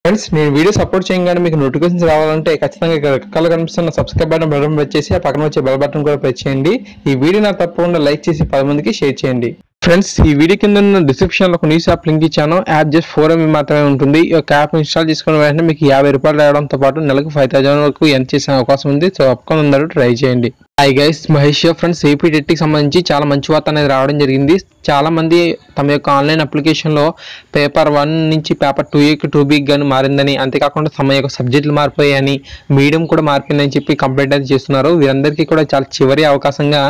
Friends నేను video support చేయగానే మీకు నోటిఫికేషన్స్ రావాలంటే ఖచ్చితంగా ఇక్కడ రెక్కలు కనిపిస్తున్న సబ్స్క్రైబ్ బటన్ ప్రెస్ చేసి ఆ పక్కన వచ్చే బెల్ బటన్ కూడా ప్రెస్ చేయండి. ఈ వీడియో నాకు తప్పకుండా లైక్ చేసి 10 మందికి షేర్ చేయండి. ఫ్రెండ్స్ ఈ వీడియో కింద ఉన్న డిస్క్రిప్షన్ లో ఒక న్యూస్ యాప్ లింక్ ఇచ్చాను. యాప్ జస్ట్ 4 MB మాత్రమే ఉంటుంది. ఈ యొక్క యాప్ ఇన్స్టాల్ చేసుకున్న వెంటనే మీకు 50 రూపాయలు రావడంతో పాటు నెలకు 5000 వరకు ఎర్న్ చేసే అవకాశం ఉంది. సో తప్పకుండా అందరూ ట్రై చేయండి. Hi guys, Mahesh friends AP టెట్కి సంబంధించి చాలా మంచి వార్త అనేది రావడం జరిగింది. చాలా మంది తమ యొక్క ఆన్లైన్ అప్లికేషన్లో పేపర్ 1 నుంచి పేపర్ 2A 2B గాని మారిందని, అంతేకాకుండా తమ యొక్క సబ్జెక్టులు మారిపోయాయని, మీడియం కూడా మారిపోయిందని చెప్పి కంప్లైంట్ అయితే చేస్తున్నారు. వీరందరికీ కూడా చాలా చివరి అవకాశంగా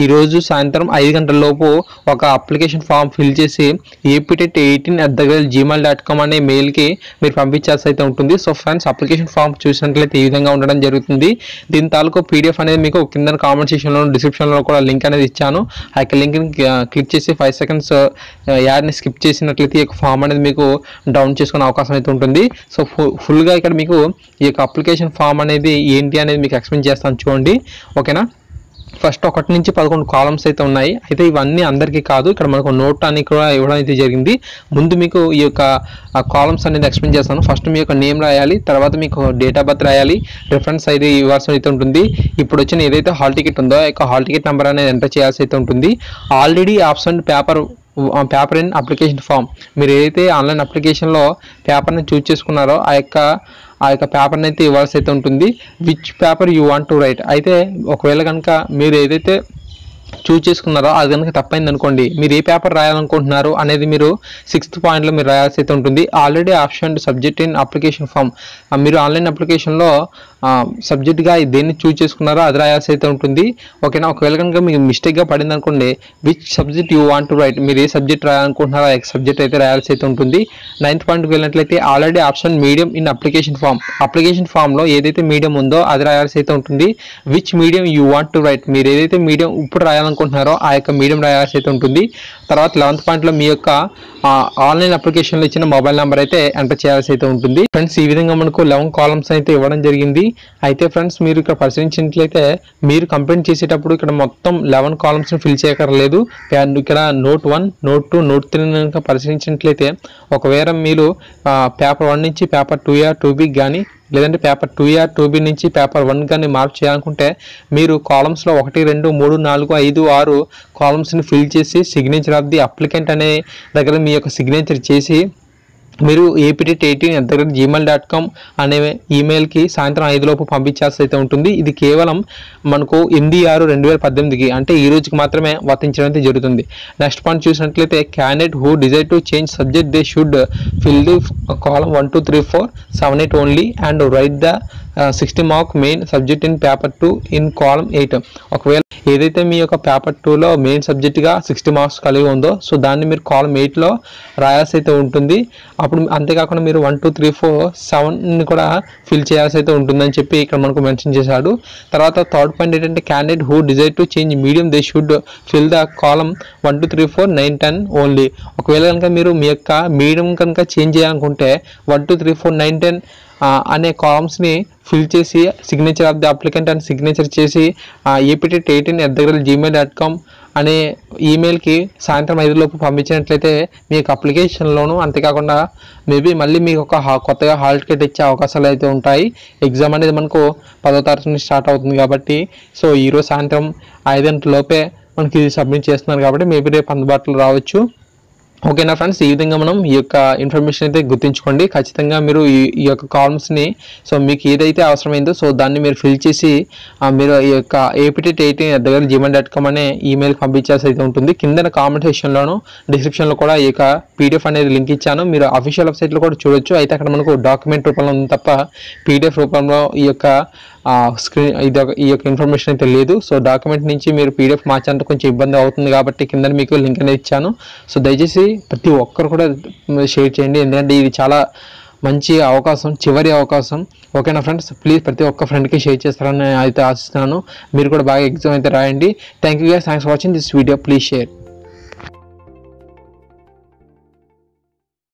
ఈరోజు సాయంత్రం 5 గంటల లోపు ఒక అప్లికేషన్ ఫామ్ ఫిల్ చేసి aptet18@gmail.com అనే మెయిల్కి మీరు పంపించాల్సి అయితే ఉంటుంది. సో ఫ్రెండ్స్ అప్లికేషన్ ఫామ్ చూసినట్లయితే ఈ విధంగా ఉండడం జరుగుతుంది. దీని తాలూకు PDF అనేది మీకు కింద కామెంట్ సెక్షన్లో డిస్క్రిప్షన్లో కూడా లింక్ అనేది ఇచ్చాను. ఆ యొక్క లింక్ని క్లిక్ చేసి 5 సెకండ్స్ యాడ్ని స్కిప్ చేసినట్లయితే ఈ యొక్క ఫామ్ అనేది మీకు డౌన్ చేసుకునే అవకాశం అయితే ఉంటుంది. సో ఫుల్గా ఇక్కడ మీకు ఈ యొక్క అప్లికేషన్ ఫామ్ అనేది ఏంటి అనేది మీకు ఎక్స్ప్లెయిన్ చేస్తాను చూడండి, ఓకేనా. ఫస్ట్ 1 నుంచి 11 కాలమ్స్ అయితే ఉన్నాయి. అయితే ఇవన్నీ అందరికీ కాదు, ఇక్కడ మనకు నోట్ అని కూడా ఇవ్వడం అయితే జరిగింది. ముందు మీకు ఈ యొక్క కాలమ్స్ అనేది ఎక్స్ప్లెయిన్ చేస్తాను. ఫస్ట్ మీ యొక్క నేమ్ రాయాలి, తర్వాత మీకు డేట్ ఆఫ్ బర్త్ రాయాలి, రిఫరెన్స్ ID ఇవ్వాల్సి అయితే ఉంటుంది. ఇప్పుడు వచ్చిన ఏదైతే హాల్ టికెట్ ఉందో ఆ యొక్క హాల్ టికెట్ నెంబర్ అనేది ఎంటర్ చేయాల్సి అయితే ఉంటుంది. Already option paper in application form, మీరు ఏదైతే ఆన్లైన్ అప్లికేషన్లో పేపర్ని చూజ్ చేసుకున్నారో ఆ యొక్క పేపర్ని అయితే ఇవ్వాల్సి అయితే ఉంటుంది. Which paper you want to right. అయితే ఒకవేళ కనుక మీరు ఏదైతే చూజ్ చేసుకున్నారో అది కనుక తప్పైంది అనుకోండి, మీరు ఏ పేపర్ రాయాలనుకుంటున్నారు అనేది మీరు 6th పాయింట్లో మీరు రాయాల్సి అయితే ఉంటుంది. Already option subject in application form, మీరు ఆన్లైన్ అప్లికేషన్లో సబ్జెక్ట్గా దేన్ని చూజ్ చేసుకున్నారో అది రాయాల్సి అయితే ఉంటుంది, ఓకేనా. ఒకవేళ కనుక మీకు మిస్టేక్గా పడింది అనుకోండి, which subject you want to right, మీరు ఏ సబ్జెక్ట్ రాయాలనుకుంటున్నారో ఆ సబ్జెక్ట్ అయితే రాయాల్సి అయితే ఉంటుంది. 9th పాయింట్కి వెళ్ళినట్లయితే already option medium in application ఫామ్లో ఏదైతే మీడియం ఉందో అది రాయాల్సి అయితే ఉంటుంది. Which medium you want to right, మీరు ఏదైతే మీడియం ఇప్పుడు రాయాలనుకుంటున్నారో ఆ యొక్క మీడియం రాయాల్సి అయితే ఉంటుంది. తర్వాత 11th పాయింట్లో మీ యొక్క ఆన్లైన్ అప్లికేషన్లో ఇచ్చిన మొబైల్ నెంబర్ అయితే ఎంటర్ చేయాల్సి అయితే ఉంటుంది. ఫ్రెండ్స్ ఈ విధంగా మనకు 11 కాలమ్స్ అయితే ఇవ్వడం జరిగింది. అయితే ఫ్రెండ్స్ మీరు ఇక్కడ పరిశీలించినట్లయితే మీరు కంప్లైంట్ చేసేటప్పుడు ఇక్కడ మొత్తం 11 కాలమ్స్ని ఫిల్ చేయక్కర్లేదు. ఇక్కడ నోట్ 1, నోట్ 2, నోట్ 3 కనుక పరిశీలించినట్లయితే ఒకవేళ మీరు పేపర్ 1 నుంచి పేపర్ 2A 2B కానీ లేదంటే పేపర్ 2A 2B నుంచి పేపర్ 1 కానీ మార్క్ చేయాలనుకుంటే మీరు కాలమ్స్లో 1 2 3 4 5 6 కాలమ్స్ని ఫిల్ చేసి సిగ్నేచర్ ఆఫ్ ది అప్లికెంట్ అనే దగ్గర మీ యొక్క సిగ్నేచర్ చేసి మీరు aptet18@gmail.com అనే ఈమెయిల్కి సాయంత్రం 5 లోపు పంపించాల్సి అయితే ఉంటుంది. ఇది కేవలం మనకు 8/6/2018కి అంటే ఈ రోజుకి మాత్రమే వర్తించడం అయితే జరుగుతుంది. నెక్స్ట్ పాయింట్ చూసినట్లయితే candidate who desire to change subject they should fill the column 1 2 3 4 7 8 only and right the 60 mark main subject in paper 2 in column 8. ఒకవేళ ఏదైతే మీ యొక్క పేపర్ 2లో మెయిన్ సబ్జెక్ట్గా 60 మార్క్స్ కలిగి ఉందో సో దాన్ని మీరు కాలమ్ 8లో రాయాల్సి అయితే ఉంటుంది. అప్పుడు అంతేకాకుండా మీరు 1 2 3 4 7ని కూడా ఫిల్ చేయాల్సి అయితే ఉంటుందని చెప్పి ఇక్కడ మనకు మెన్షన్ చేశాడు. తర్వాత 3rd పాయింట్ ఏంటంటే candidate who desire to change medium they should fill the column 1 2 3 4 9 10 only. ఒకవేళ కనుక మీరు మీ యొక్క మీడియం కనుక చేంజ్ చేయాలనుకుంటే 1 2 3 4 9 10 అనే కాలమ్స్ని ఫిల్ చేసి సిగ్నేచర్ ఆఫ్ ది అప్లికెంట్ అని సిగ్నేచర్ చేసి aptet18@gmail.com అనే ఈమెయిల్కి సాయంత్రం 5 లోపు పంపించినట్లయితే మీ యొక్క అప్లికేషన్లోను అంతేకాకుండా మేబీ మళ్ళీ మీకు ఒక కొత్తగా హాల్ టికెట్ ఇచ్చే అవకాశాలు అయితే ఉంటాయి. ఎగ్జామ్ అనేది మనకు 10వ తారీఖు నుంచి స్టార్ట్ అవుతుంది కాబట్టి సో ఈరోజు సాయంత్రం 5 గంటల లోపే మనకి ఇది సబ్మిట్ చేస్తున్నారు కాబట్టి మేబీ రేపు అందుబాటులో రావచ్చు, ఓకేనా ఫ్రెండ్స్. ఈ విధంగా మనం ఈ యొక్క ఇన్ఫర్మేషన్ అయితే గుర్తుంచుకోండి. ఖచ్చితంగా మీరు ఈ యొక్క కాలమ్స్ని సో మీకు ఏదైతే అవసరమైందో సో దాన్ని మీరు ఫిల్ చేసి మీరు ఈ యొక్క aptet18@gmail.com అనే ఈమెయిల్కి పంపించాల్సి అయితే ఉంటుంది. కింద కామెంట్ సెక్షన్లోను డిస్క్రిప్షన్లో కూడా ఈ యొక్క PDF అనేది లింక్ ఇచ్చాను, మీరు అఫీషియల్ వెబ్సైట్లో కూడా చూడొచ్చు. అయితే అక్కడ మనకు డాక్యుమెంట్ రూపంలో ఉంది తప్ప PDF రూపంలో ఈ యొక్క ఈ యొక్క ఇన్ఫర్మేషన్ అయితే లేదు. సో డాక్యుమెంట్ నుంచి మీరు PDF మార్చాలంటే కొంచెం ఇబ్బంది అవుతుంది కాబట్టి కింద మీకు లింక్ అనేది ఇచ్చాను. సో దయచేసి ప్రతి ఒక్కరు కూడా షేర్ చేయండి, ఎందుకంటే ఇది చాలా మంచి అవకాశం, చివరి అవకాశం, ఓకేనా ఫ్రెండ్స్. ప్లీజ్ ప్రతి ఒక్క ఫ్రెండ్కి షేర్ చేస్తారని అయితే ఆశిస్తున్నాను. మీరు కూడా బాగా ఎగ్జామ్ అయితే రాయండి. Thank you guys, thanks for watching this video. Please share.